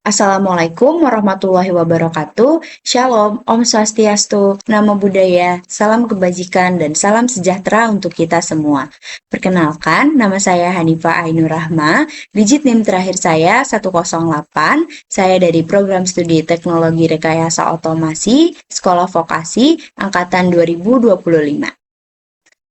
Assalamualaikum warahmatullahi wabarakatuh. Shalom, Om Swastiastu, Namo Buddhaya, salam kebajikan dan salam sejahtera untuk kita semua. Perkenalkan, nama saya Hanifah Ainur Rahma, digit NIM terakhir saya 108, saya dari Program Studi Teknologi Rekayasa Otomasi, Sekolah Vokasi, Angkatan 2025.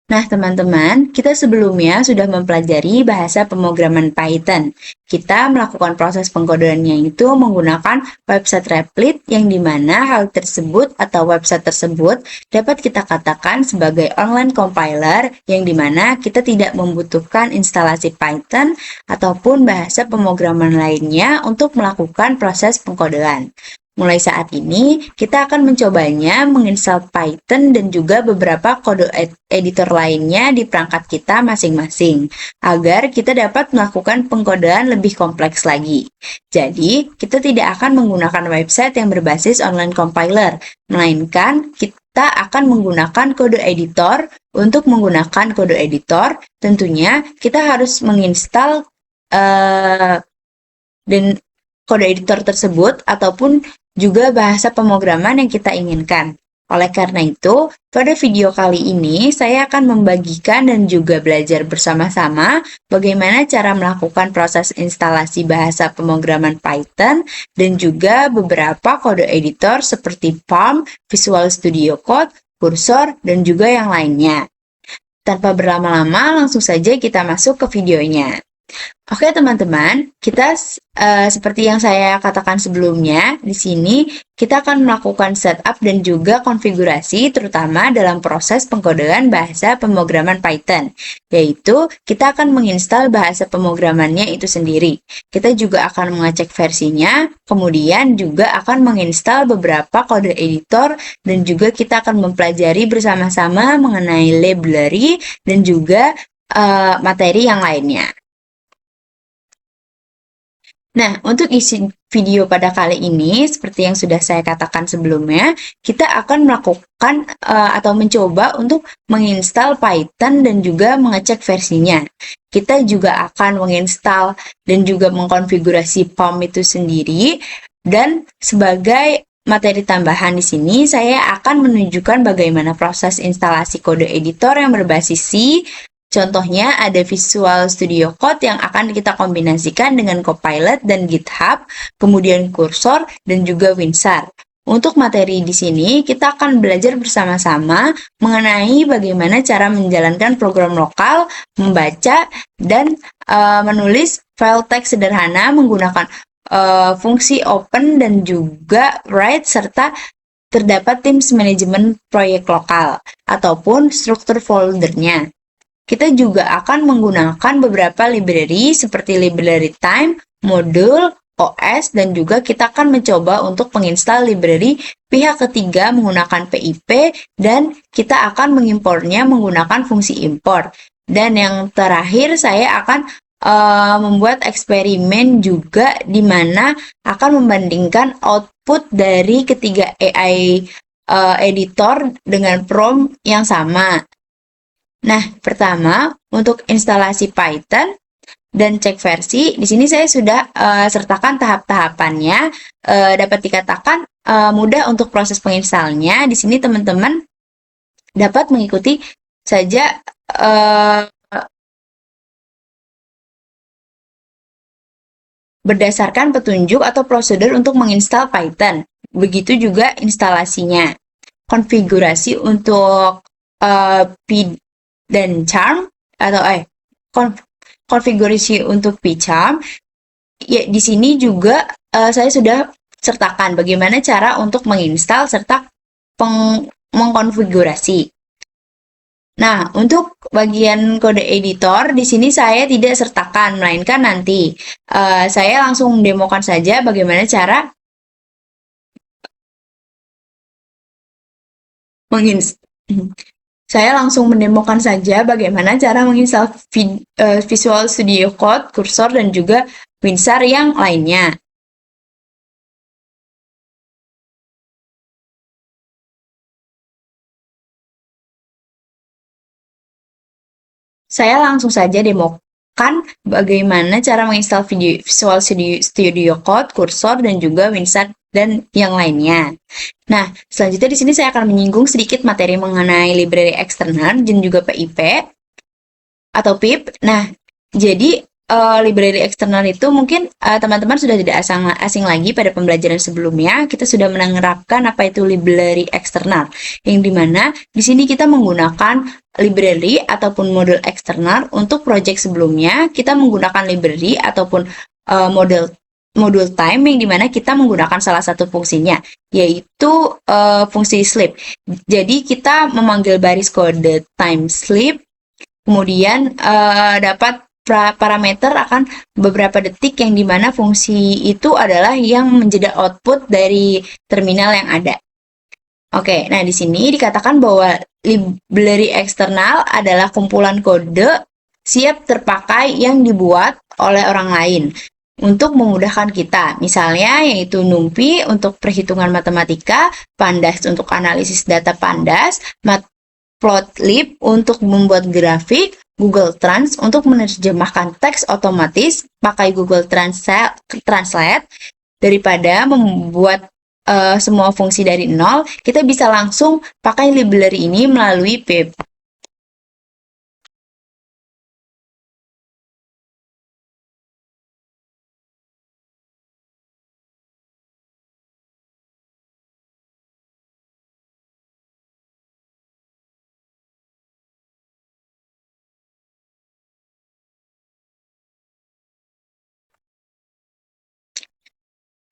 Nah, teman-teman, kita sebelumnya sudah mempelajari bahasa pemrograman Python. Kita melakukan proses pengkodeannya itu menggunakan website Replit yang dimana hal tersebut atau website tersebut dapat kita katakan sebagai online compiler yang dimana kita tidak membutuhkan instalasi Python ataupun bahasa pemrograman lainnya untuk melakukan proses pengkodean. Mulai saat ini, kita akan mencobanya menginstal Python dan juga beberapa kode editor lainnya di perangkat kita masing-masing, agar kita dapat melakukan pengkodean lebih kompleks lagi. Jadi, kita tidak akan menggunakan website yang berbasis online compiler, melainkan kita akan menggunakan kode editor. Untuk menggunakan kode editor, tentunya kita harus menginstal dan kode editor tersebut ataupun juga bahasa pemrograman yang kita inginkan. Oleh karena itu, pada video kali ini saya akan membagikan dan juga belajar bersama-sama bagaimana cara melakukan proses instalasi bahasa pemrograman Python dan juga beberapa kode editor seperti PaLM, Visual Studio Code, Cursor, dan juga yang lainnya. Tanpa berlama-lama, langsung saja kita masuk ke videonya. Oke teman-teman, kita seperti yang saya katakan sebelumnya, di sini kita akan melakukan setup dan juga konfigurasi terutama dalam proses pengkodean bahasa pemrograman Python, yaitu kita akan menginstal bahasa pemrogramannya itu sendiri. Kita juga akan mengecek versinya, kemudian juga akan menginstal beberapa kode editor dan juga kita akan mempelajari bersama-sama mengenai library dan juga materi yang lainnya. Nah, untuk isi video pada kali ini, seperti yang sudah saya katakan sebelumnya, kita akan melakukan atau mencoba untuk menginstal Python dan juga mengecek versinya. Kita juga akan menginstal dan juga mengkonfigurasi PaLM itu sendiri, dan sebagai materi tambahan di sini, saya akan menunjukkan bagaimana proses instalasi kode editor yang berbasis C. Contohnya ada Visual Studio Code yang akan kita kombinasikan dengan Copilot dan GitHub, kemudian Cursor dan juga WinRAR. Untuk materi di sini, kita akan belajar bersama-sama mengenai bagaimana cara menjalankan program lokal, membaca, dan menulis file teks sederhana menggunakan fungsi open dan juga write, serta terdapat Teams Management proyek lokal ataupun struktur foldernya. Kita juga akan menggunakan beberapa library seperti library time, modul, OS, dan juga kita akan mencoba untuk menginstal library pihak ketiga menggunakan PIP, dan kita akan mengimportnya menggunakan fungsi import. Dan yang terakhir, saya akan membuat eksperimen juga di mana akan membandingkan output dari ketiga AI editor dengan prompt yang sama. Nah, pertama, untuk instalasi Python dan cek versi, di sini saya sudah sertakan tahap-tahapannya. Dapat dikatakan mudah untuk proses penginstalnya. Di sini teman-teman dapat mengikuti saja berdasarkan petunjuk atau prosedur untuk menginstal Python. Begitu juga instalasinya. Konfigurasi untuk dan charm atau konfigurasi untuk pcharm ya, di sini juga saya sudah sertakan bagaimana cara untuk menginstal serta mengkonfigurasi. Nah, untuk bagian kode editor di sini saya tidak sertakan, melainkan nanti saya langsung demokan saja bagaimana cara Saya langsung mendemokan saja bagaimana cara menginstal Visual Studio Code, Cursor, dan juga WinRAR yang lainnya. Saya langsung saja bagaimana cara menginstal Visual Studio Code, Cursor, dan juga WinRAR dan yang lainnya. Nah, selanjutnya di sini saya akan menyinggung sedikit materi mengenai library eksternal dan juga PIP atau PIP. Nah, jadi library eksternal itu mungkin teman-teman sudah tidak asing lagi pada pembelajaran sebelumnya. Kita sudah menerapkan apa itu library eksternal, yang dimana di sini kita menggunakan library ataupun modul eksternal. Untuk project sebelumnya kita menggunakan library ataupun modul time, yang dimana kita menggunakan salah satu fungsinya, yaitu fungsi sleep. Jadi kita memanggil baris kode time sleep, kemudian dapat parameter akan beberapa detik, yang dimana fungsi itu adalah yang menjadi output dari terminal yang ada. Oke, nah di sini dikatakan bahwa library eksternal adalah kumpulan kode siap terpakai yang dibuat oleh orang lain untuk memudahkan kita. Misalnya yaitu NumPy untuk perhitungan matematika, Pandas untuk analisis data Pandas, Matplotlib untuk membuat grafik, Google Trans untuk menerjemahkan teks otomatis pakai Google Translate. Daripada membuat semua fungsi dari nol, kita bisa langsung pakai library ini melalui pip.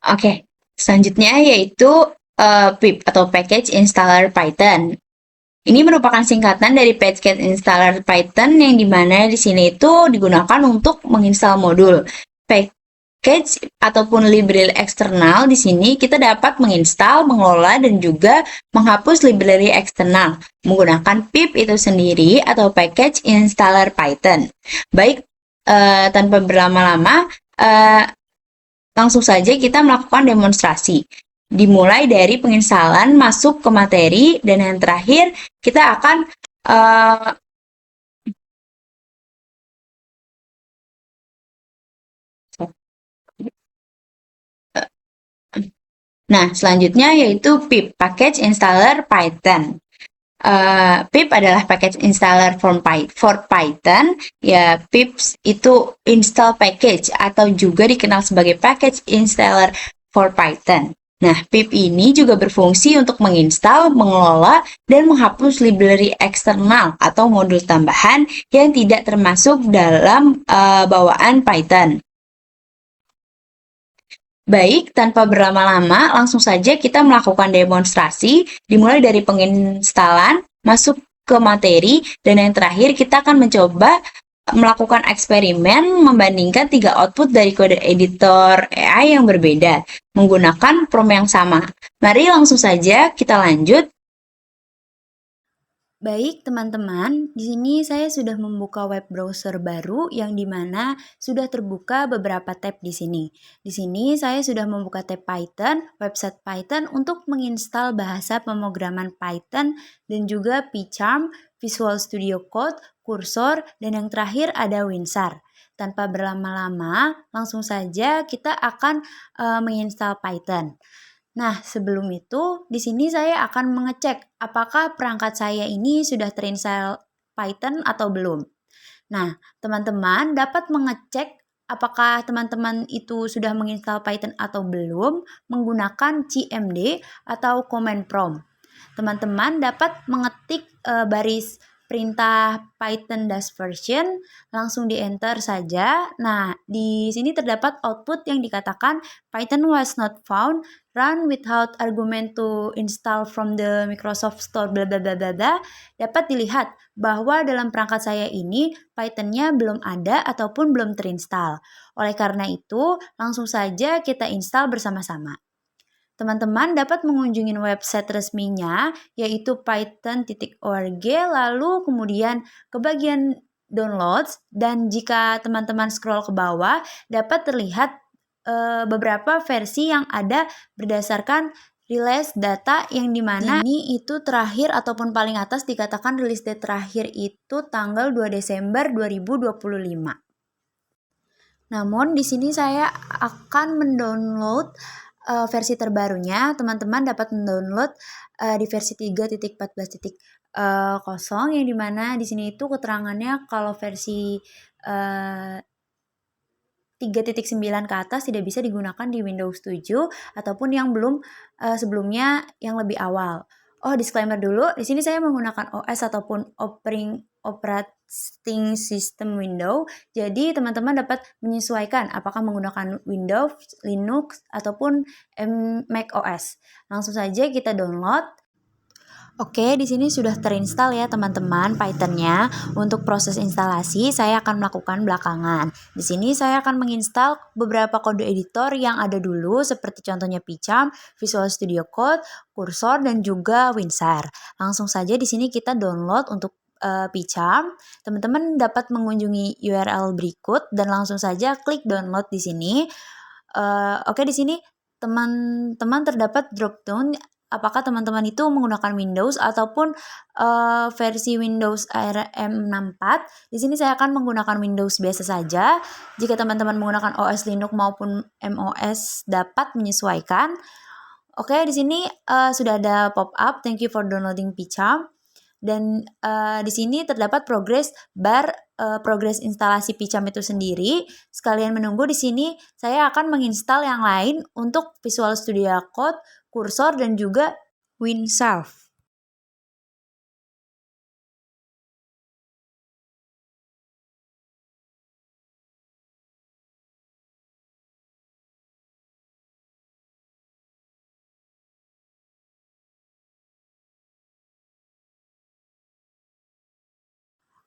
Oke, selanjutnya yaitu pip atau Package Installer Python. Ini merupakan singkatan dari Package Installer Python, yang dimana di sini itu digunakan untuk menginstal modul. Package ataupun library eksternal di sini kita dapat menginstal, mengelola, dan juga menghapus library eksternal menggunakan pip itu sendiri atau Package Installer Python. Baik, tanpa berlama-lama, langsung saja kita melakukan demonstrasi. Dimulai dari penginstalan, masuk ke materi, dan yang terakhir kita akan nah, selanjutnya yaitu pip, Package Installer Python. Pip adalah package installer for Python. Ya, pip itu install package atau juga dikenal sebagai package installer for Python. Nah, pip ini juga berfungsi untuk menginstal, mengelola, dan menghapus library eksternal atau modul tambahan yang tidak termasuk dalam bawaan Python. Baik, tanpa berlama-lama, langsung saja kita melakukan demonstrasi, dimulai dari penginstalan, masuk ke materi, dan yang terakhir kita akan mencoba melakukan eksperimen membandingkan 3 output dari kode editor AI yang berbeda, menggunakan prompt yang sama. Mari langsung saja kita lanjut. Baik teman-teman, di sini saya sudah membuka web browser baru yang dimana sudah terbuka beberapa tab di sini. Di sini saya sudah membuka tab Python, website Python untuk menginstal bahasa pemrograman Python dan juga PyCharm, Visual Studio Code, Cursor, dan yang terakhir ada WinRAR. Tanpa berlama-lama, langsung saja kita akan menginstal Python. Nah, sebelum itu, di sini saya akan mengecek apakah perangkat saya ini sudah terinstall Python atau belum. Nah, teman-teman dapat mengecek apakah teman-teman itu sudah menginstal Python atau belum menggunakan cmd atau command prompt. Teman-teman dapat mengetik baris perintah Python -version, langsung di enter saja. Nah, di sini terdapat output yang dikatakan Python was not found, run without argument to install from the Microsoft Store, bla bla bla bla bla. Dapat dilihat bahwa dalam perangkat saya ini Python-nya belum ada ataupun belum terinstall. Oleh karena itu, langsung saja kita install bersama-sama. Teman-teman dapat mengunjungi website resminya yaitu python.org, lalu kemudian ke bagian downloads, dan jika teman-teman scroll ke bawah dapat terlihat beberapa versi yang ada berdasarkan release data, yang dimana ini itu terakhir ataupun paling atas dikatakan release date terakhir itu tanggal 2 Desember 2025. Namun di sini saya akan mendownload versi terbarunya. Teman-teman dapat mendownload di versi 3.14.0 yang dimana di sini itu keterangannya kalau versi 3.9 ke atas tidak bisa digunakan di Windows 7 ataupun yang belum sebelumnya yang lebih awal. Oh, disclaimer dulu. Di sini saya menggunakan OS ataupun operating system Windows. Jadi teman-teman dapat menyesuaikan apakah menggunakan Windows, Linux ataupun Mac OS. Langsung saja kita download. Oke, di sini sudah terinstall ya teman-teman Python-nya. Untuk proses instalasi saya akan melakukan belakangan. Di sini saya akan menginstal beberapa kode editor yang ada dulu seperti contohnya PyCharm, Visual Studio Code, Cursor dan juga WinRAR. Langsung saja di sini kita download untuk PyCharm. Teman-teman dapat mengunjungi URL berikut dan langsung saja klik download di sini. Oke, di sini teman-teman terdapat drop down apakah teman-teman itu menggunakan Windows ataupun versi Windows ARM64. Di sini saya akan menggunakan Windows biasa saja. Jika teman-teman menggunakan OS Linux maupun MOS dapat menyesuaikan. Oke, di sini sudah ada pop-up thank you for downloading PyCharm. Dan di sini terdapat progress instalasi PyCharm itu sendiri. Sekalian menunggu di sini saya akan menginstal yang lain untuk Visual Studio Code, Cursor dan juga WinRAR.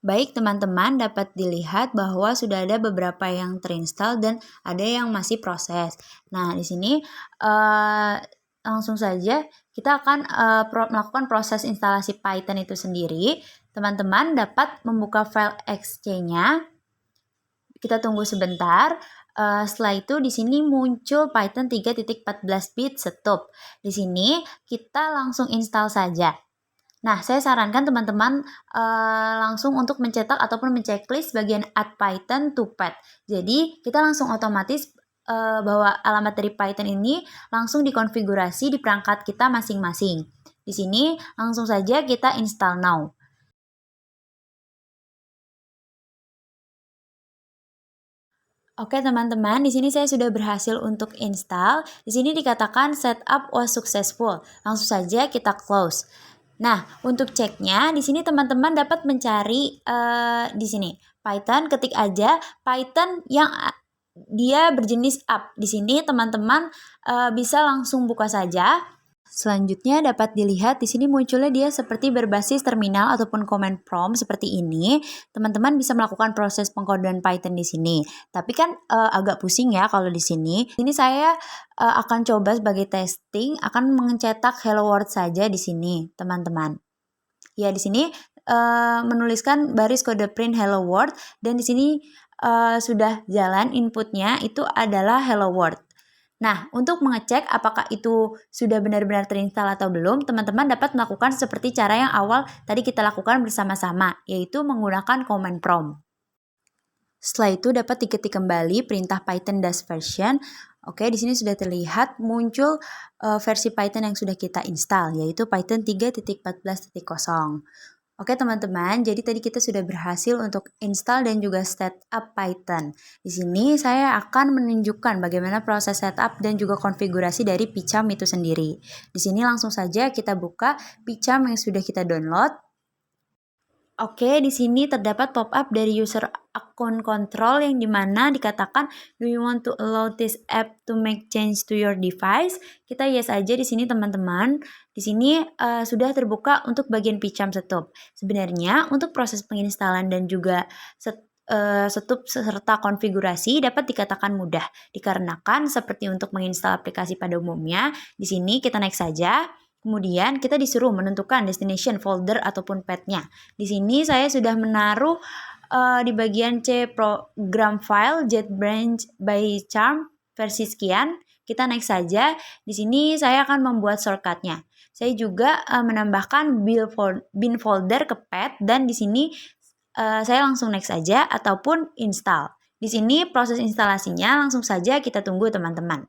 Baik teman-teman, dapat dilihat bahwa sudah ada beberapa yang terinstall dan ada yang masih proses. Nah, di sini langsung saja kita akan melakukan proses instalasi Python itu sendiri. Teman-teman dapat membuka file exe-nya. Kita tunggu sebentar. Setelah itu di sini muncul Python 3.14 bit setup. Di sini kita langsung install saja. Nah, saya sarankan teman-teman langsung untuk mencetak ataupun menceklis bagian add Python to path. Jadi, kita langsung otomatis bahwa alamat dari Python ini langsung dikonfigurasi di perangkat kita masing-masing. Di sini langsung saja kita install now. Oke teman-teman, di sini saya sudah berhasil untuk install. Di sini dikatakan setup was successful. Langsung saja kita close. Nah, untuk ceknya di sini teman-teman dapat mencari di sini Python, ketik aja Python yang dia berjenis up. Di sini teman-teman bisa langsung buka saja. Selanjutnya dapat dilihat di sini munculnya dia seperti berbasis terminal ataupun command prompt seperti ini. Teman-teman bisa melakukan proses pengkodean Python di sini. Tapi kan agak pusing ya kalau di sini. Ini saya akan coba sebagai testing akan mencetak hello world saja di sini, teman-teman. Ya, di sini menuliskan baris kode print hello world dan di sini sudah jalan inputnya itu adalah hello world. Nah, untuk mengecek apakah itu sudah benar-benar terinstall atau belum, teman-teman dapat melakukan seperti cara yang awal tadi kita lakukan bersama-sama, yaitu menggunakan command prompt. Setelah itu dapat diketik kembali perintah python -version. Oke, di sini sudah terlihat muncul versi Python yang sudah kita install, yaitu Python 3.14.0. Oke teman-teman, jadi tadi kita sudah berhasil untuk install dan juga setup Python. Di sini saya akan menunjukkan bagaimana proses setup dan juga konfigurasi dari PyCharm itu sendiri. Di sini langsung saja kita buka PyCharm yang sudah kita download. Oke, di sini terdapat pop-up dari user account control yang dimana dikatakan, do you want to allow this app to make change to your device? Kita yes aja di sini teman-teman. Di sini sudah terbuka untuk bagian PyCharm setup. Sebenarnya untuk proses penginstalan dan juga setup serta konfigurasi dapat dikatakan mudah dikarenakan seperti untuk menginstal aplikasi pada umumnya. Di sini kita next saja. Kemudian kita disuruh menentukan destination folder ataupun path-nya. Di sini saya sudah menaruh di bagian C program file JetBrains by Charm versi sekian. Kita next saja. Di sini saya akan membuat shortcut-nya. Saya juga menambahkan bin folder ke path dan di sini saya langsung next saja ataupun install. Di sini proses instalasinya langsung saja kita tunggu teman-teman.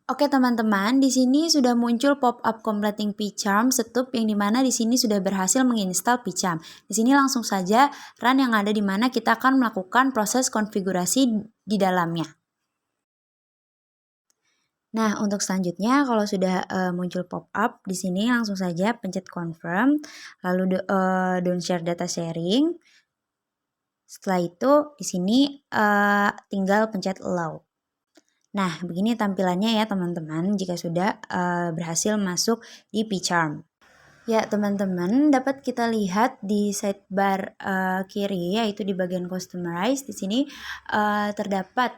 Oke teman-teman, di sini sudah muncul pop-up completing PCharm setup yang dimana di sini sudah berhasil menginstal PCharm. Di sini langsung saja run yang ada di mana kita akan melakukan proses konfigurasi di dalamnya. Nah, untuk selanjutnya kalau sudah muncul pop-up di sini langsung saja pencet confirm, lalu don't share data sharing. Setelah itu di sini tinggal pencet allow. Nah, begini tampilannya ya teman-teman jika sudah berhasil masuk di PCharm. Ya, teman-teman, dapat kita lihat di sidebar kiri yaitu di bagian customize. Di sini terdapat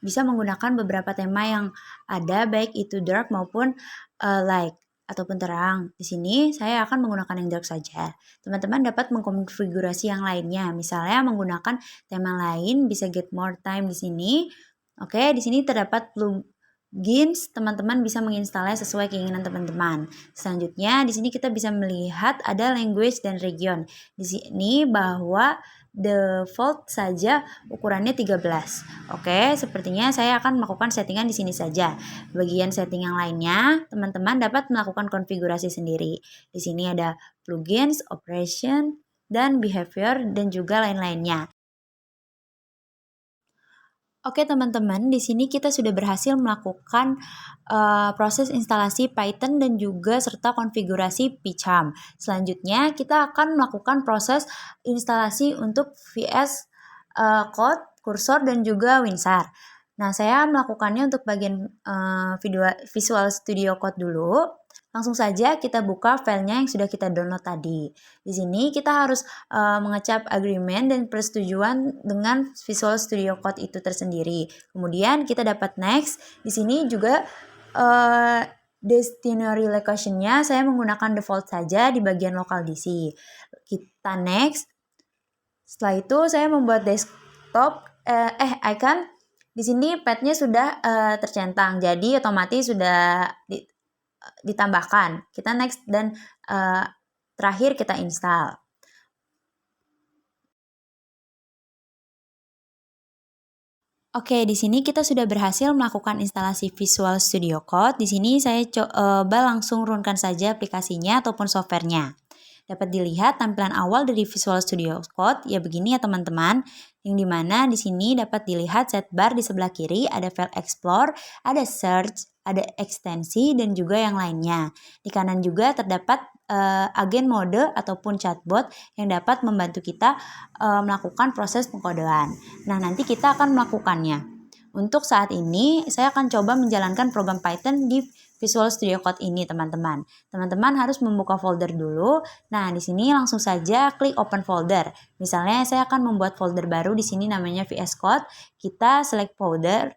bisa menggunakan beberapa tema yang ada baik itu dark maupun light ataupun terang. Di sini saya akan menggunakan yang dark saja. Teman-teman dapat mengkonfigurasi yang lainnya. Misalnya menggunakan tema lain bisa get more time di sini. Oke, di sini terdapat plugins, teman-teman bisa menginstalnya sesuai keinginan teman-teman. Selanjutnya, di sini kita bisa melihat ada language dan region. Di sini bahwa default saja ukurannya 13. Oke, sepertinya saya akan melakukan settingan di sini saja. Bagian setting yang lainnya, teman-teman dapat melakukan konfigurasi sendiri. Di sini ada plugins, operation, dan behavior, dan juga lain-lainnya. Oke teman-teman, di sini kita sudah berhasil melakukan proses instalasi Python dan juga serta konfigurasi PCharm. Selanjutnya kita akan melakukan proses instalasi untuk VS Code, Cursor dan juga WinRAR. Nah, saya melakukannya untuk bagian Visual Studio Code dulu. Langsung saja kita buka filenya yang sudah kita download tadi. Di sini kita harus mengecap agreement dan persetujuan dengan Visual Studio Code itu tersendiri. Kemudian kita dapat next. Di sini juga destination location-nya saya menggunakan default saja di bagian local DC. Kita next. Setelah itu saya membuat desktop icon. Di sini path-nya sudah tercentang, jadi otomatis sudah ditambahkan. Kita next dan terakhir kita install. Oke, di sini kita sudah berhasil melakukan instalasi Visual Studio Code. Di sini saya coba langsung runkan saja aplikasinya ataupun softwarenya. Dapat dilihat tampilan awal dari Visual Studio Code ya begini ya teman-teman. Yang dimana di sini dapat dilihat sidebar di sebelah kiri ada file explore, ada search, ada ekstensi dan juga yang lainnya. Di kanan juga terdapat agen mode ataupun chatbot yang dapat membantu kita melakukan proses pengkodean. Nah, nanti kita akan melakukannya. Untuk saat ini, saya akan coba menjalankan program Python di Visual Studio Code ini, teman-teman. Teman-teman harus membuka folder dulu. Nah, di sini langsung saja klik open folder. Misalnya, saya akan membuat folder baru di sini namanya VS Code. Kita select folder.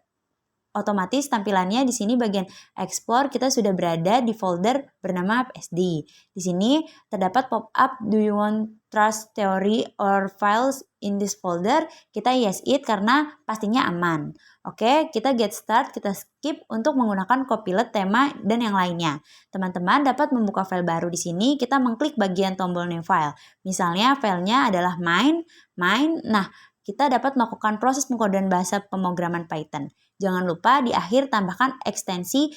Otomatis tampilannya di sini bagian explore kita sudah berada di folder bernama PSD. Di sini terdapat pop-up do you want trust theory or files in this folder? Kita yes it karena pastinya aman. Oke, kita get start, kita skip untuk menggunakan copilot tema dan yang lainnya. Teman-teman dapat membuka file baru di sini, kita mengklik bagian tombol new file. Misalnya filenya adalah mine. Nah, kita dapat melakukan proses pengkodean bahasa pemrograman Python. Jangan lupa di akhir tambahkan ekstensi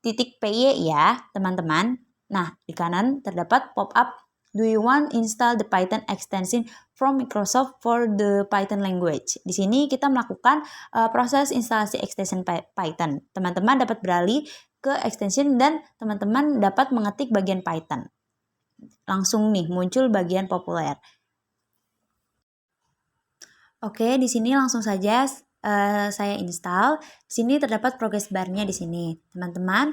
.py ya, teman-teman. Nah, di kanan terdapat pop-up do you want install the Python extension from Microsoft for the Python language. Di sini kita melakukan proses instalasi extension Python. Teman-teman dapat beralih ke extension dan teman-teman dapat mengetik bagian Python. Langsung nih muncul bagian populer. Oke, di sini langsung saja saya install. Di sini terdapat progress bar-nya di sini. Teman-teman,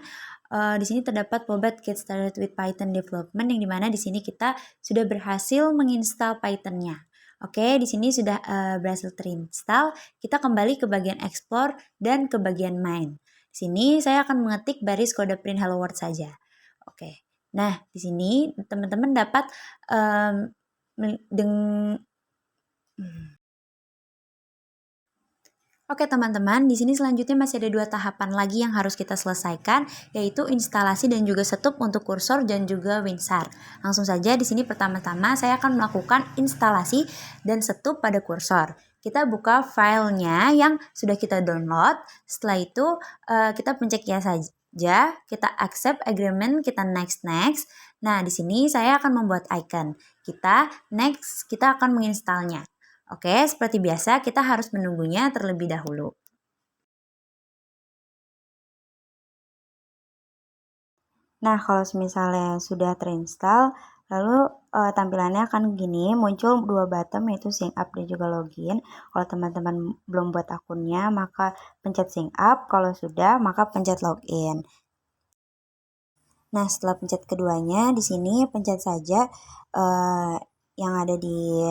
di sini terdapat Pobet Get Started with Python Development yang dimana di sini kita sudah berhasil menginstal Python-nya. Oke, di sini sudah berhasil terinstall. Kita kembali ke bagian explore dan ke bagian main. Di sini saya akan mengetik baris kode print hello world saja. Oke. Nah, di sini teman-teman dapat Oke teman-teman, di sini selanjutnya masih ada 2 tahapan lagi yang harus kita selesaikan, yaitu instalasi dan juga setup untuk kursor dan juga WinRAR. Langsung saja di sini pertama-tama saya akan melakukan instalasi dan setup pada kursor. kita buka filenya yang sudah kita download. Setelah itu kita pencet ya saja, kita accept agreement, kita next. Nah, di sini saya akan membuat icon. Kita next, kita akan menginstalnya. Oke, seperti biasa kita harus menunggunya terlebih dahulu. Nah, kalau misalnya sudah terinstall, lalu tampilannya akan gini, muncul dua button yaitu sign up dan juga login. Kalau teman-teman belum buat akunnya, maka pencet sign up. Kalau sudah, maka pencet login. Nah, setelah pencet keduanya, di sini pencet saja yang ada di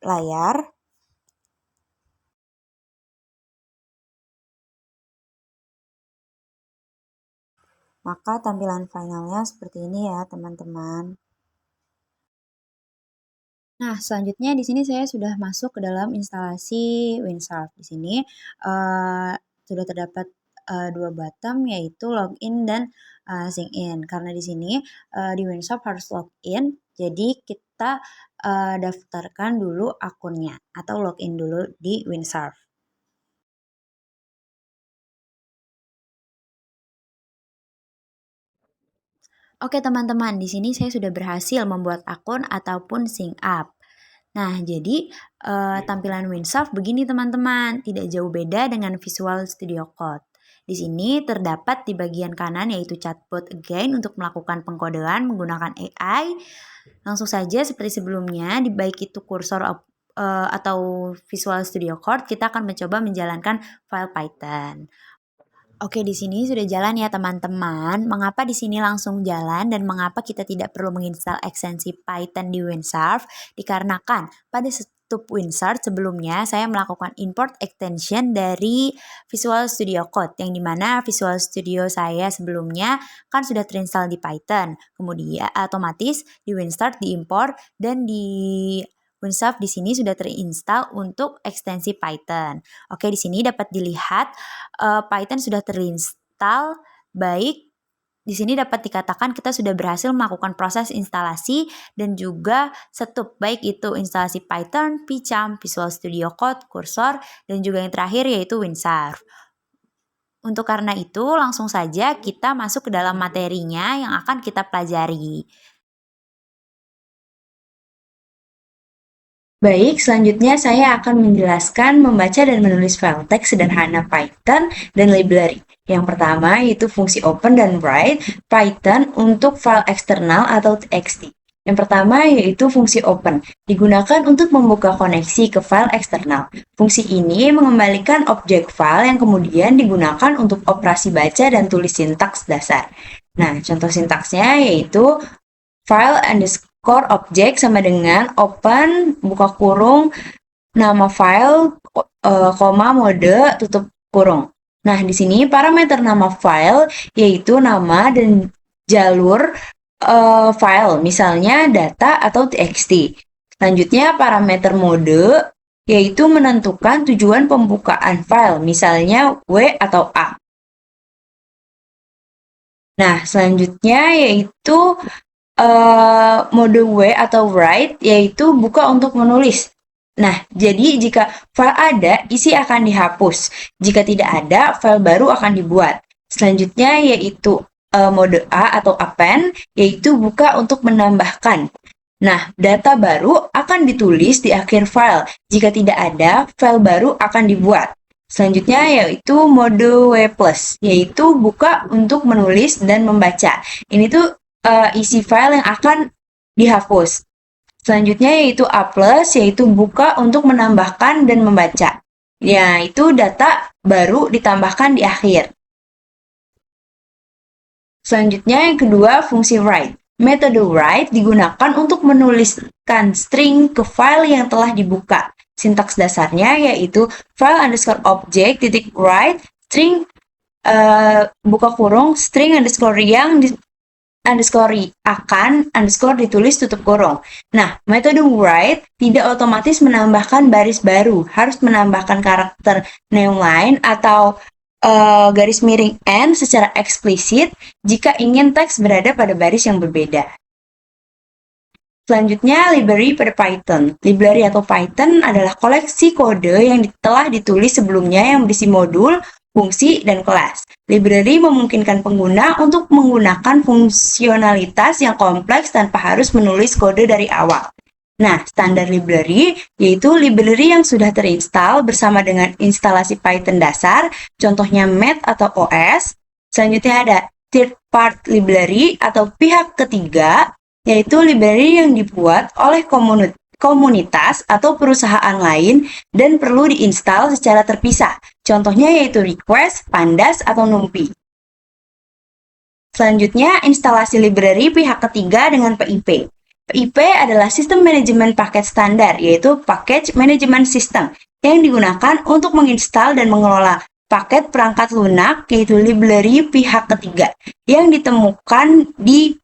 layar. Maka tampilan finalnya seperti ini ya, teman-teman. Nah, selanjutnya di sini saya sudah masuk ke dalam instalasi Windsurf. Di sini sudah terdapat dua button yaitu login dan sign in. Karena di sini di Windsurf harus login, jadi kita daftarkan dulu akunnya atau login dulu di Windsurf. Oke teman-teman, di sini saya sudah berhasil membuat akun ataupun sign up. Nah, jadi tampilan Windsurf begini teman-teman, tidak jauh beda dengan Visual Studio Code. Di sini terdapat di bagian kanan yaitu chatbot again untuk melakukan pengkodean menggunakan AI. Langsung saja seperti sebelumnya, di baik itu kursor atau Visual Studio Code, kita akan mencoba menjalankan file Python. Oke, di sini sudah jalan ya teman-teman. Mengapa di sini langsung jalan dan mengapa kita tidak perlu menginstal ekstensi Python di Windsurf? Dikarenakan pada stub Windsurf sebelumnya saya melakukan import extension dari Visual Studio Code yang dimana Visual Studio saya sebelumnya kan sudah terinstall di Python. Kemudian otomatis di Windsurf diimport dan di Windsurf di sini sudah terinstall untuk ekstensi Python. Oke, di sini dapat dilihat Python sudah terinstall baik. Di sini dapat dikatakan kita sudah berhasil melakukan proses instalasi dan juga setup baik itu instalasi Python, PyCharm, Visual Studio Code, Cursor, dan juga yang terakhir yaitu Windsurf. Untuk karena itu langsung saja kita masuk ke dalam materinya yang akan kita pelajari. Baik, selanjutnya saya akan menjelaskan membaca dan menulis file teks sederhana Python dan library. Yang pertama yaitu fungsi open dan write Python untuk file eksternal atau txt. Yang pertama yaitu fungsi open, digunakan untuk membuka koneksi ke file eksternal. Fungsi ini mengembalikan objek file yang kemudian digunakan untuk operasi baca dan tulis sintaks dasar. Nah, contoh sintaksnya yaitu file underscore object sama dengan open, buka kurung, nama file, koma, mode, tutup kurung. Nah, di sini parameter nama file yaitu nama dan jalur file, misalnya data atau txt. Selanjutnya parameter mode yaitu menentukan tujuan pembukaan file, misalnya W atau A. Nah, selanjutnya yaitu mode W atau write yaitu buka untuk menulis. Nah, jadi jika file ada, isi akan dihapus. Jika tidak ada, file baru akan dibuat. Selanjutnya yaitu mode A atau append, yaitu buka untuk menambahkan. Nah, data baru akan ditulis di akhir file. Jika tidak ada, file baru akan dibuat. Selanjutnya yaitu mode W+, yaitu buka untuk menulis dan membaca. Ini tuh isi file yang akan dihapus. Selanjutnya yaitu A+, yaitu buka untuk menambahkan dan membaca. Ya, itu data baru ditambahkan di akhir. Selanjutnya yang kedua, fungsi write. Metode write digunakan untuk menuliskan string ke file yang telah dibuka. Sintaks dasarnya yaitu file underscore object titik write string buka kurung string underscore yang underscore akan underscore ditulis tutup kurung. Nah, metode write tidak otomatis menambahkan baris baru, harus menambahkan karakter newline atau garis miring n secara eksplisit jika ingin teks berada pada baris yang berbeda. Selanjutnya, library pada Python. Library atau Python adalah koleksi kode yang telah ditulis sebelumnya yang berisi modul, fungsi, dan kelas. Library memungkinkan pengguna untuk menggunakan fungsionalitas yang kompleks tanpa harus menulis kode dari awal. Nah, standar library yaitu library yang sudah terinstall bersama dengan instalasi Python dasar, contohnya Math atau OS. Selanjutnya ada third part library atau pihak ketiga, yaitu library yang dibuat oleh komunitas atau perusahaan lain dan perlu diinstal secara terpisah. Contohnya yaitu Request, Pandas, atau NumPy. Selanjutnya, instalasi library pihak ketiga dengan PIP. PIP adalah sistem manajemen paket standar, yaitu Package Management System, yang digunakan untuk menginstal dan mengelola paket perangkat lunak, yaitu library pihak ketiga, yang ditemukan di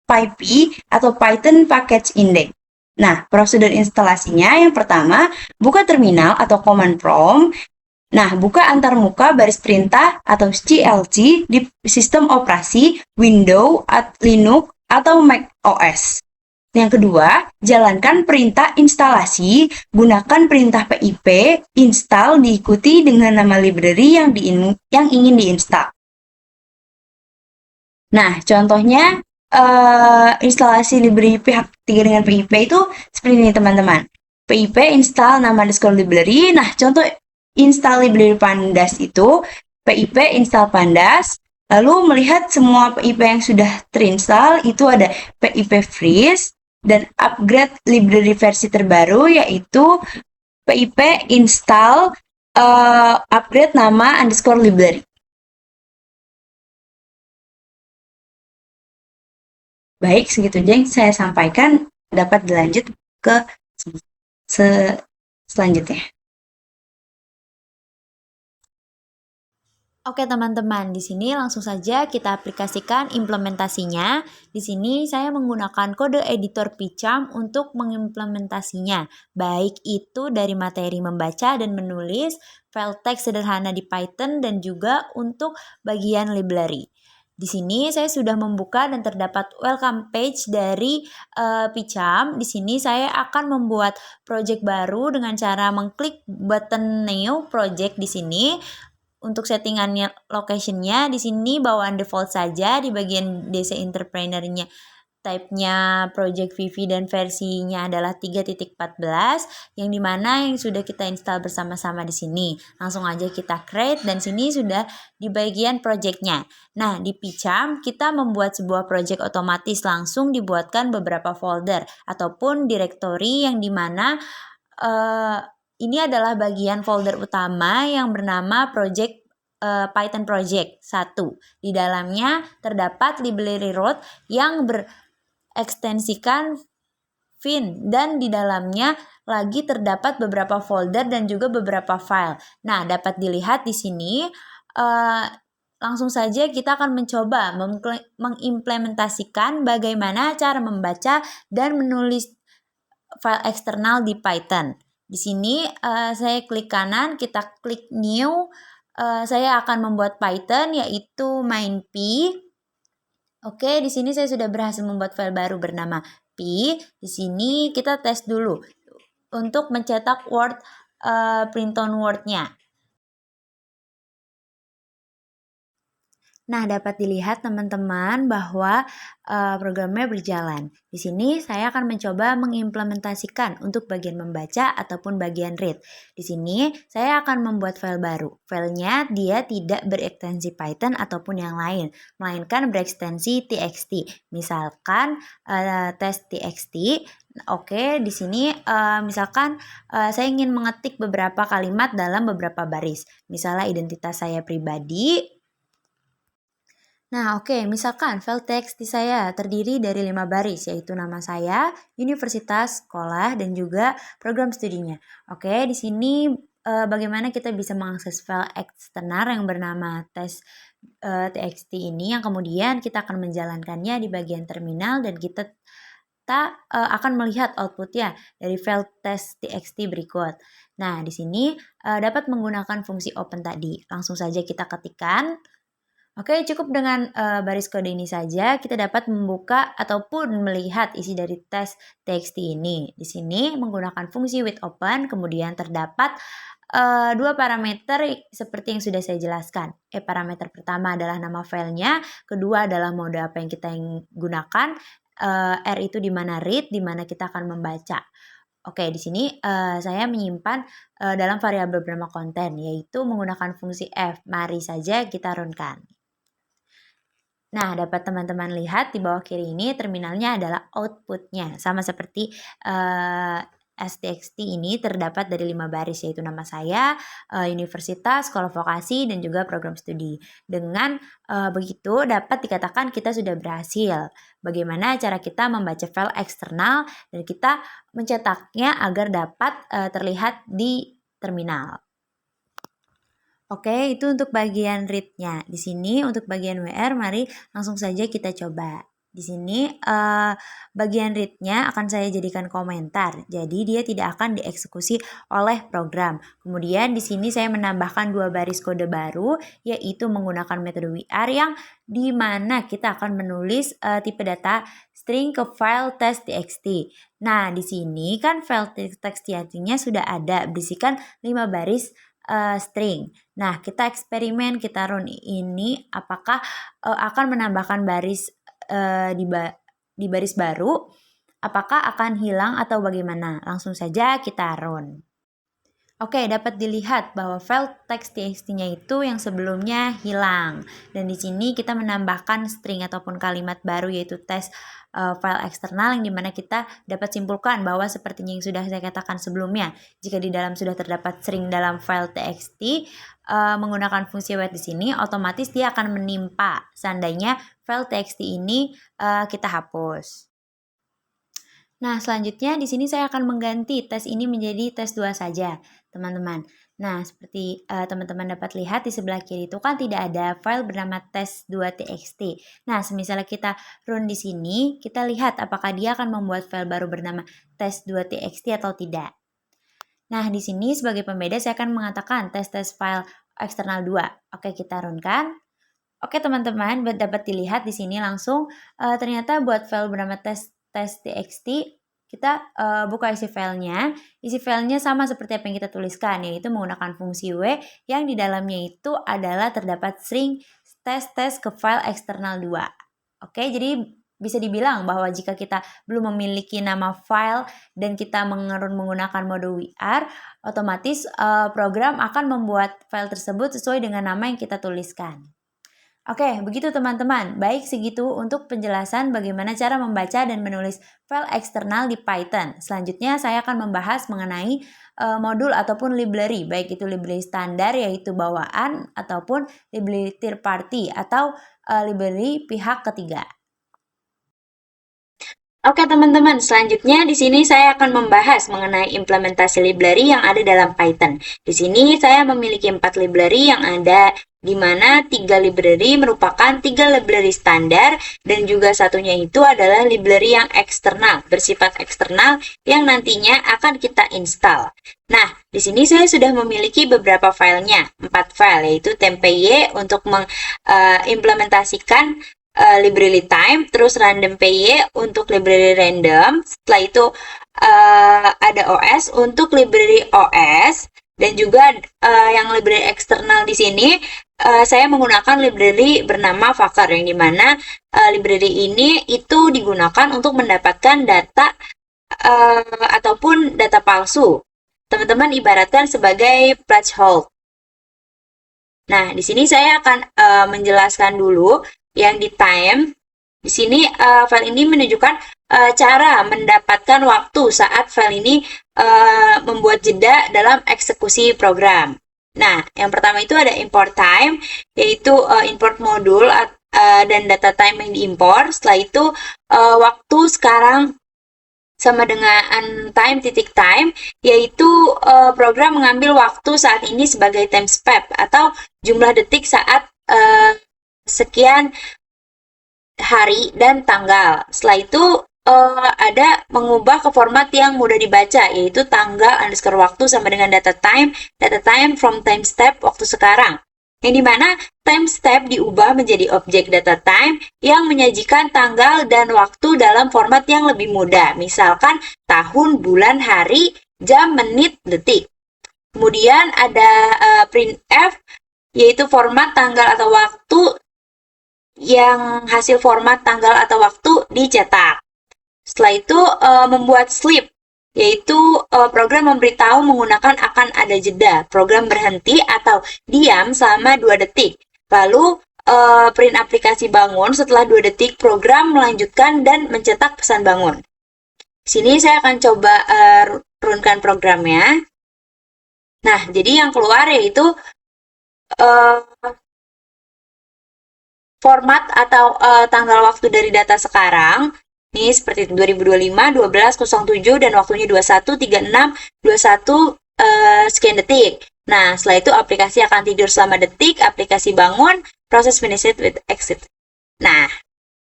PyPI atau Python Package Index. Nah, prosedur instalasinya yang pertama, buka terminal atau command prompt. Nah, buka antarmuka baris perintah atau CLC di sistem operasi Windows, Linux, atau Mac OS. Yang kedua, jalankan perintah instalasi, gunakan perintah PIP, install diikuti dengan nama library yang ingin diinstal. Nah, contohnya instalasi library pihak ketiga dengan PIP itu seperti ini teman-teman. PIP install nama _library. Nah, contoh install library Pandas itu PIP install Pandas. Lalu melihat semua PIP yang sudah terinstall itu ada PIP freeze dan upgrade library versi terbaru yaitu PIP install upgrade nama _library. Baik, segitu aja yang saya sampaikan, dapat dilanjut ke selanjutnya. Oke teman-teman, di sini langsung saja kita aplikasikan implementasinya. Di sini saya menggunakan kode editor Pycharm untuk mengimplementasinya, baik itu dari materi membaca dan menulis, file teks sederhana di Python, dan juga untuk bagian library. Di sini saya sudah membuka dan terdapat welcome page dari Pycharm. Di sini saya akan membuat project baru dengan cara mengklik button new project di sini. Untuk settingannya, locationnya di sini bawaan default saja. Di bagian DC Entrepreneur-nya type-nya Project Vivi dan versinya adalah 3.14 yang dimana yang sudah kita install bersama-sama di sini. Langsung aja kita create dan sini sudah di bagian project-nya. Nah, di Pycharm kita membuat sebuah project otomatis, langsung dibuatkan beberapa folder ataupun directory yang dimana ini adalah bagian folder utama yang bernama project Python project 1. Di dalamnya terdapat library root yang berekstensikan fin dan di dalamnya lagi terdapat beberapa folder dan juga beberapa file. Nah, dapat dilihat di sini langsung saja kita akan mencoba mengimplementasikan bagaimana cara membaca dan menulis file eksternal di Python. Di sini saya klik kanan, kita klik new. Saya akan membuat Python yaitu main P. Oke, di sini saya sudah berhasil membuat file baru bernama P. Di sini kita tes dulu untuk mencetak Word print on Word-nya. Nah, dapat dilihat teman-teman bahwa programnya berjalan. Di sini saya akan mencoba mengimplementasikan untuk bagian membaca ataupun bagian read. Di sini saya akan membuat file baru. Filenya dia tidak berekstensi Python ataupun yang lain, melainkan berekstensi txt. Misalkan test.txt. Oke, di sini misalkan saya ingin mengetik beberapa kalimat dalam beberapa baris. Misalnya identitas saya pribadi. Nah, oke, misalkan file teks di saya terdiri dari 5 baris, yaitu nama saya, universitas, sekolah, dan juga program studinya. Oke, di sini bagaimana kita bisa mengakses file eksternal yang bernama test.txt ini, yang kemudian kita akan menjalankannya di bagian terminal dan kita akan melihat outputnya dari file test.txt berikut. Nah, di sini dapat menggunakan fungsi open tadi. Langsung saja kita ketikkan. Oke, cukup dengan baris kode ini saja kita dapat membuka ataupun melihat isi dari tes txt ini. Di sini menggunakan fungsi with open, kemudian terdapat dua parameter seperti yang sudah saya jelaskan. Parameter pertama adalah nama filenya, kedua adalah mode apa yang kita gunakan. R itu di mana read, di mana kita akan membaca. Oke, di sini saya menyimpan dalam variabel bernama konten, yaitu menggunakan fungsi f. Mari saja kita runkan. Nah, dapat teman-teman lihat di bawah kiri ini terminalnya adalah outputnya. Sama seperti STXT ini terdapat dari 5 baris, yaitu nama saya, universitas, sekolah vokasi, dan juga program studi. Dengan begitu dapat dikatakan kita sudah berhasil. Bagaimana cara kita membaca file eksternal dan kita mencetaknya agar dapat terlihat di terminal. Oke, itu untuk bagian read-nya. Di sini untuk bagian WR, mari langsung saja kita coba. Di sini bagian read-nya akan saya jadikan komentar. Jadi dia tidak akan dieksekusi oleh program. Kemudian di sini saya menambahkan 2 baris kode baru, yaitu menggunakan metode WR yang di mana kita akan menulis tipe data string ke file test.txt. Nah, di sini kan file test.txt-nya sudah ada berisikan 5 baris string. Nah, kita eksperimen, kita run ini apakah akan menambahkan baris di baris baru, apakah akan hilang atau bagaimana? Langsung saja kita run. Oke, dapat dilihat bahwa file txt-nya itu yang sebelumnya hilang. Dan di sini kita menambahkan string ataupun kalimat baru, yaitu tes file eksternal, yang dimana kita dapat simpulkan bahwa seperti yang sudah saya katakan sebelumnya, jika di dalam sudah terdapat string dalam file txt, menggunakan fungsi wait di sini, otomatis dia akan menimpa seandainya file txt ini kita hapus. Nah, selanjutnya di sini saya akan mengganti tes ini menjadi tes 2 saja, teman-teman. Nah, seperti teman-teman dapat lihat di sebelah kiri itu kan tidak ada file bernama tes2.txt. Nah, semisal kita run di sini, kita lihat apakah dia akan membuat file baru bernama tes2.txt atau tidak. Nah, di sini sebagai pembeda saya akan mengatakan tes file eksternal 2. Oke, kita runkan. Oke, teman-teman, dapat dilihat di sini langsung ternyata buat file bernama tes.txt, kita buka isi filenya. Isi filenya sama seperti apa yang kita tuliskan, yaitu menggunakan fungsi w yang di dalamnya itu adalah terdapat string tes ke file eksternal 2. Oke, jadi bisa dibilang bahwa jika kita belum memiliki nama file dan kita menggunakan mode WR, otomatis program akan membuat file tersebut sesuai dengan nama yang kita tuliskan. Oke, begitu teman-teman. Baik, segitu untuk penjelasan bagaimana cara membaca dan menulis file eksternal di Python. Selanjutnya saya akan membahas mengenai modul ataupun library, baik itu library standar yaitu bawaan ataupun library third party atau library pihak ketiga. Oke teman-teman, selanjutnya di sini saya akan membahas mengenai implementasi library yang ada dalam Python. Di sini saya memiliki 4 library yang ada, di mana 3 library merupakan 3 library standar dan juga satunya itu adalah library yang eksternal, bersifat eksternal yang nantinya akan kita install. Nah, di sini saya sudah memiliki beberapa filenya, 4 file, yaitu temp.py untuk mengimplementasikan library time, terus random.py untuk library random. Setelah itu ada OS untuk library OS, dan juga yang library eksternal di sini saya menggunakan library bernama Fucker, yang dimana library ini itu digunakan untuk mendapatkan data ataupun data palsu. Teman-teman ibaratkan sebagai placeholder. Nah, di sini saya akan menjelaskan dulu yang di time. Di sini file ini menunjukkan cara mendapatkan waktu saat file ini membuat jeda dalam eksekusi program. Nah, yang pertama itu ada import time, yaitu import modul dan data time yang diimpor. Setelah itu waktu sekarang sama dengan time titik time, yaitu program mengambil waktu saat ini sebagai time step atau jumlah detik saat sekian hari dan tanggal. Setelah itu ada mengubah ke format yang mudah dibaca, yaitu tanggal underscore waktu sama dengan data time from time step waktu sekarang. yang dimana timestamp diubah menjadi objek data time yang menyajikan tanggal dan waktu dalam format yang lebih mudah, misalkan tahun, bulan, hari, jam, menit, detik. Kemudian ada printf, yaitu format tanggal atau waktu yang hasil format tanggal atau waktu dicetak. Setelah itu membuat sleep, yaitu program memberitahu menggunakan akan ada jeda, program berhenti atau diam selama 2 detik. Lalu print aplikasi bangun, setelah 2 detik program melanjutkan dan mencetak pesan bangun. Sini saya akan coba runkan programnya. Nah, jadi yang keluar yaitu format atau tanggal waktu dari data sekarang. Ini seperti 2025, 12.07 dan waktunya 21.36, 21 sekian detik. Nah, setelah itu aplikasi akan tidur selama detik, aplikasi bangun, proses finish it with exit. Nah,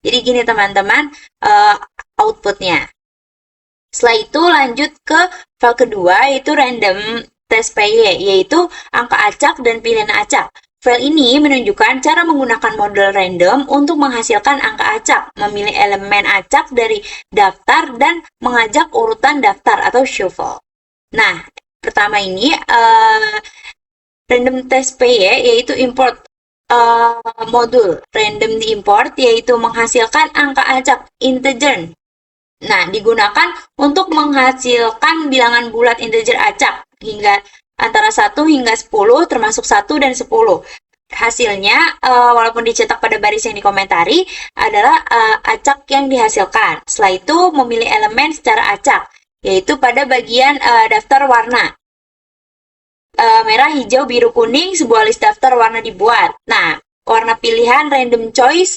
jadi gini teman-teman outputnya. Setelah itu lanjut ke file kedua, yaitu random test PY, yaitu angka acak dan pilihan acak. File ini menunjukkan cara menggunakan model random untuk menghasilkan angka acak, memilih elemen acak dari daftar, dan mengajak urutan daftar atau shuffle. Nah, pertama ini random test PY, yaitu import modul random diimport, yaitu menghasilkan angka acak integer. Nah, digunakan untuk menghasilkan bilangan bulat integer acak hingga antara 1 hingga 10, termasuk 1 dan 10. Hasilnya, walaupun dicetak pada baris yang dikomentari, adalah acak yang dihasilkan. Setelah itu, memilih elemen secara acak, yaitu pada bagian daftar warna. Merah, hijau, biru, kuning, sebuah list daftar warna dibuat. Nah, warna pilihan random choice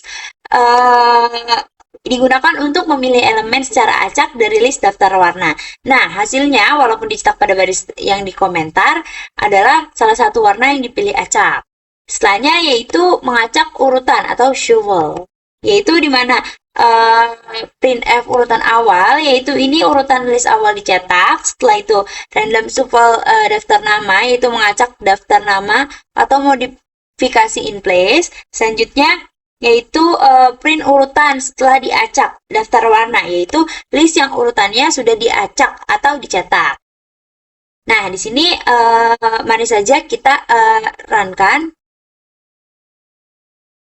digunakan untuk memilih elemen secara acak dari list daftar warna. Nah, hasilnya walaupun dicetak pada baris yang dikomentar adalah salah satu warna yang dipilih acak. Setelahnya yaitu mengacak urutan atau shuffle, yaitu di mana printf urutan awal, yaitu ini urutan list awal dicetak. Setelah itu random shuffle daftar nama, yaitu mengacak daftar nama atau modifikasi in place. Selanjutnya yaitu print urutan setelah diacak daftar warna, yaitu list yang urutannya sudah diacak atau dicetak. Nah, di sini mari saja kita runkan.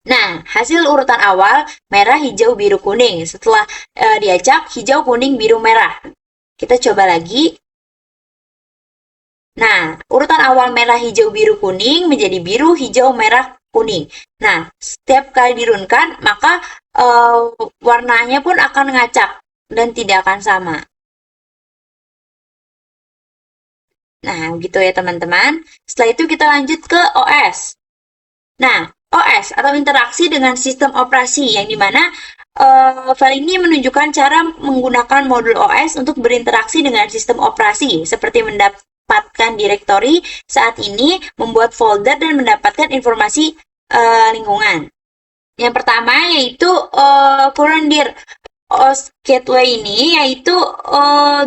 Nah, hasil urutan awal merah, hijau, biru, kuning. Setelah diacak hijau, kuning, biru, merah. Kita coba lagi. Nah, urutan awal merah, hijau, biru, kuning menjadi biru, hijau, merah, kuning. Nah, setiap kali dirunkan, maka warnanya pun akan ngacak dan tidak akan sama. Nah, gitu ya teman-teman. Setelah itu kita lanjut ke OS. Nah, OS atau interaksi dengan sistem operasi, yang dimana file ini menunjukkan cara menggunakan modul OS untuk berinteraksi dengan sistem operasi, seperti mendapatkan direktori saat ini, membuat folder, dan mendapatkan informasi lingkungan. Yang pertama yaitu current dir OS gateway ini, yaitu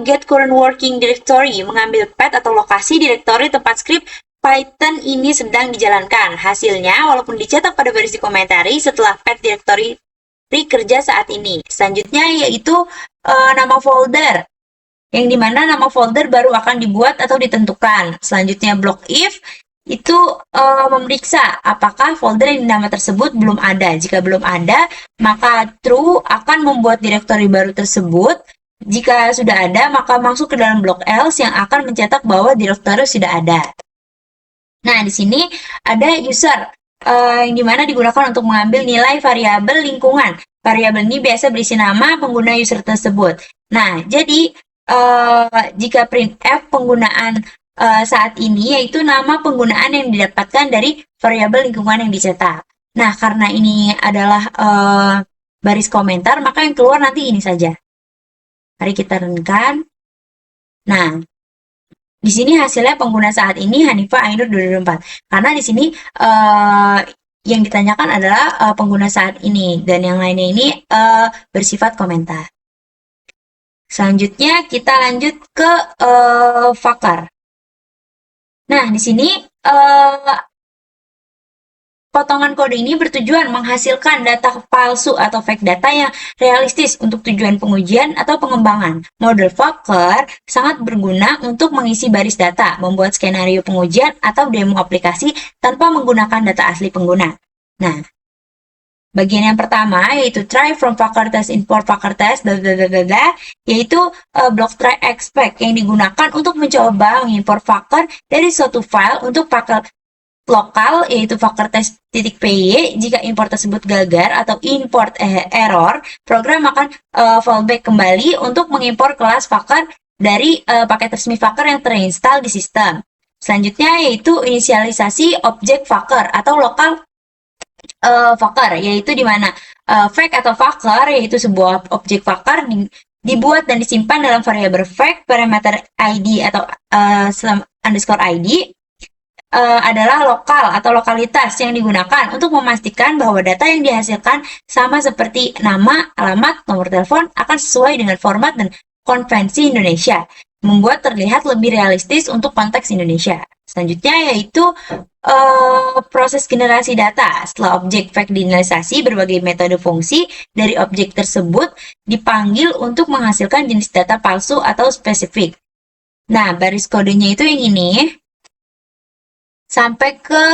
get current working directory, mengambil path atau lokasi direktori tempat script Python ini sedang dijalankan. Hasilnya, walaupun dicetak pada baris dikomentari, setelah path directory kerja saat ini. Selanjutnya yaitu nama folder, yang dimana nama folder baru akan dibuat atau ditentukan. Selanjutnya block if, itu memeriksa apakah folder yang nama tersebut belum ada. Jika belum ada, maka true akan membuat direktori baru tersebut. Jika sudah ada, maka masuk ke dalam block else yang akan mencetak bahwa direktori sudah ada. Nah, di sini ada user, yang dimana digunakan untuk mengambil nilai variabel lingkungan. Variabel ini biasa berisi nama pengguna user tersebut. Nah, jadi jika printf penggunaan saat ini, yaitu nama penggunaan yang didapatkan dari variabel lingkungan yang dicetak. Nah, karena ini adalah baris komentar, maka yang keluar nanti ini saja. Mari kita runkan. Nah, di sini hasilnya pengguna saat ini Hanifah Ainur 2024. Karena di sini yang ditanyakan adalah pengguna saat ini, dan yang lainnya ini bersifat komentar. Selanjutnya kita lanjut ke Vakar. Nah, di sini Potongan kode ini bertujuan menghasilkan data palsu atau fake data yang realistis untuk tujuan pengujian atau pengembangan. Model Fokker sangat berguna untuk mengisi baris data, membuat skenario pengujian atau demo aplikasi tanpa menggunakan data asli pengguna. Nah, bagian yang pertama yaitu try from Fokker test, import Fokker test, yaitu block try expect yang digunakan untuk mencoba mengimpor Fokker dari suatu file untuk pakai lokal yaitu Fokker test.py. Jika import tersebut gagal atau import error, program akan fallback kembali untuk mengimpor kelas Fokker dari paket resmi Fokker yang terinstall di sistem. Selanjutnya yaitu inisialisasi objek Fokker atau lokal Fokker, yaitu di mana fake atau Fokker yaitu sebuah objek Fokker dibuat dan disimpan dalam variabel fake parameter ID atau underscore ID adalah lokal atau lokalitas yang digunakan untuk memastikan bahwa data yang dihasilkan sama seperti nama, alamat, nomor telepon akan sesuai dengan format dan konvensi Indonesia, membuat terlihat lebih realistis untuk konteks Indonesia. Selanjutnya yaitu proses generasi data. Setelah objek fake diinisialisasi, berbagai metode fungsi dari objek tersebut dipanggil untuk menghasilkan jenis data palsu atau spesifik. Nah, baris kodenya itu yang ini. Sampai ke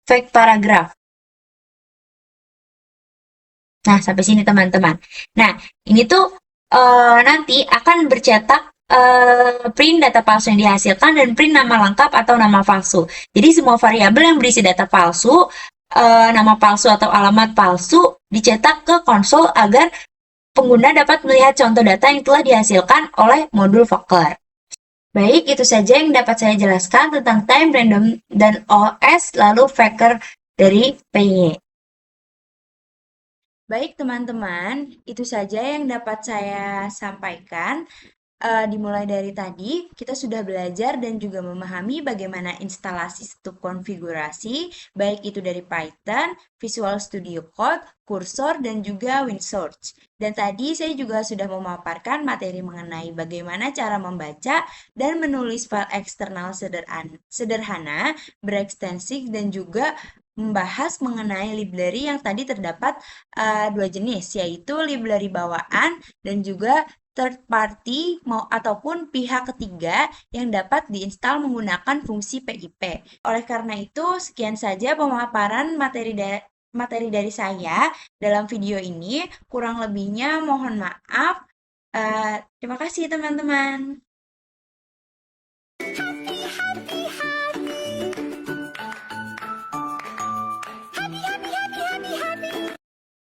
fake paragraf. Nah, sampai sini teman-teman. Nah, ini tuh nanti akan bercetak print data palsu yang dihasilkan dan print nama lengkap atau nama palsu. Jadi semua variabel yang berisi data palsu, nama palsu atau alamat palsu dicetak ke konsol agar pengguna dapat melihat contoh data yang telah dihasilkan oleh modul Fokker. Baik, itu saja yang dapat saya jelaskan tentang time, random, dan OS, lalu Fokker dari PY. Baik teman-teman, itu saja yang dapat saya sampaikan. Dimulai dari tadi, kita sudah belajar dan juga memahami bagaimana instalasi stuk konfigurasi, baik itu dari Python, Visual Studio Code, Cursor, dan juga WinSource. Dan tadi saya juga sudah memaparkan materi mengenai bagaimana cara membaca dan menulis file eksternal sederhana, berekstensi, dan juga membahas mengenai library yang tadi terdapat dua jenis, yaitu library bawaan dan juga third party ataupun pihak ketiga yang dapat diinstal menggunakan fungsi PIP. Oleh karena itu, sekian saja pemaparan materi dari saya dalam video ini. Kurang lebihnya mohon maaf. Terima kasih teman-teman.